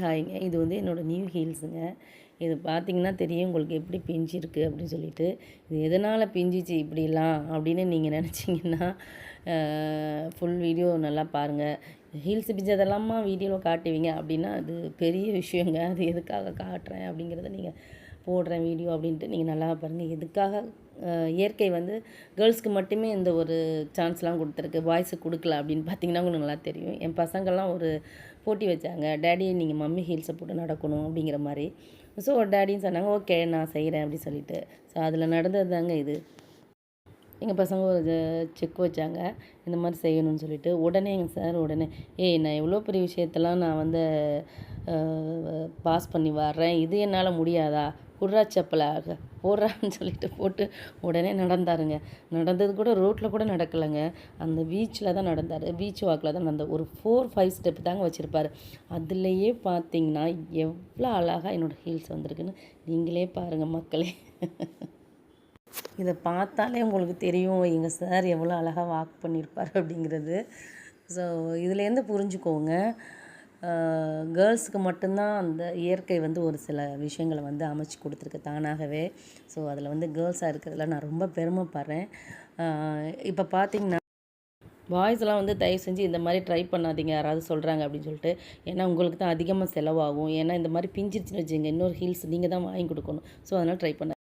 ஹாய்ங்க. இது வந்து என்னோடய நியூ ஹீல்ஸுங்க. இது பார்த்தீங்கன்னா தெரியும் உங்களுக்கு எப்படி பிஞ்சிருக்கு அப்படின்னு சொல்லிட்டு. இது எதனால் பிஞ்சிச்சு இப்படிலாம் அப்படின்னு நீங்கள் நினச்சிங்கன்னா, ஃபுல் வீடியோ நல்லா பாருங்கள். ஹீல்ஸ் பிஞ்சதெல்லாமா வீடியோவில் காட்டுவீங்க அப்படின்னா, அது பெரிய விஷயங்க. அது எதுக்காக காட்டுறேன் அப்படிங்கிறத நீங்கள் போடுறேன் வீடியோ அப்படின்ட்டு நீங்கள் நல்லா பாருங்கள். எதுக்காக இயற்கை வந்து கேர்ள்ஸ்க்கு மட்டுமே இந்த ஒரு சான்ஸ்லாம் கொடுத்துருக்கு, பாய்ஸுக்கு கொடுக்கல அப்படின்னு பார்த்தீங்கன்னா உங்களுக்கு நல்லா தெரியும். என் பசங்கள்லாம் ஒரு போட்டி வச்சாங்க, டேடி நீங்கள் மம்மி ஹீல்ஸை போட்டு நடக்கணும் அப்படிங்கிற மாதிரி. ஸோ டேடின்னு சொன்னாங்க, ஓகே நான் செய்கிறேன் அப்படின்னு சொல்லிட்டு. ஸோ அதில் நடந்தது தாங்க இது. எங்கள் பசங்க ஒரு செக் வச்சாங்க, இந்த மாதிரி செய்யணும்னு சொல்லிட்டு. உடனே எங்கள் சார் உடனே, நான் எவ்வளோ பெரிய விஷயத்தெல்லாம் நான் வந்து பாஸ் பண்ணி வர்றேன், இது என்னால் முடியாதா, குர்ரா செப்பலாக போடுறான்னு சொல்லிட்டு போட்டு உடனே நடந்தாருங்க. நடந்தது கூட ரோட்டில் கூட நடக்கலைங்க, அந்த பீச்சில் தான் நடந்தார். பீச் வாக்கில் தான் நடந்தார். ஒரு 4-5 ஸ்டெப் தாங்க வச்சுருப்பார். அதுலேயே பார்த்தீங்கன்னா எவ்வளோ அழகாக என்னோடய ஹீல்ஸ் வந்திருக்குன்னு நீங்களே பாருங்கள் மக்களே. இதை பார்த்தாலே உங்களுக்கு தெரியும் எங்கள் சார் எவ்வளோ அழகாக வாக் பண்ணியிருப்பார் அப்படிங்கிறது. ஸோ இதுலேருந்து புரிஞ்சுக்கோங்க, கேர்ள்ஸுக்கு மட்டும்தான் அந்த இயற்கை வந்து ஒரு சில விஷயங்களை வந்து அமைச்சு கொடுத்துருக்கு தானாகவே. ஸோ அதில் வந்து கேர்ள்ஸாக இருக்கிறதுல நான் ரொம்ப பெருமைப்படுறேன். இப்போ பார்த்தீங்கன்னா பாய்ஸ்லாம் வந்து தயவு செஞ்சு இந்த மாதிரி ட்ரை பண்ணாதீங்க யாராவது சொல்கிறாங்க அப்படின்னு சொல்லிட்டு. ஏன்னா உங்களுக்கு தான் அதிகமாக செலவாகும். ஏன்னா இந்த மாதிரி பிஞ்சிருச்சுன்னு வச்சுங்க, இன்னொரு ஹீல்ஸ் நீங்கள் தான் வாங்கி கொடுக்கணும். ஸோ அதனால் ட்ரை பண்ண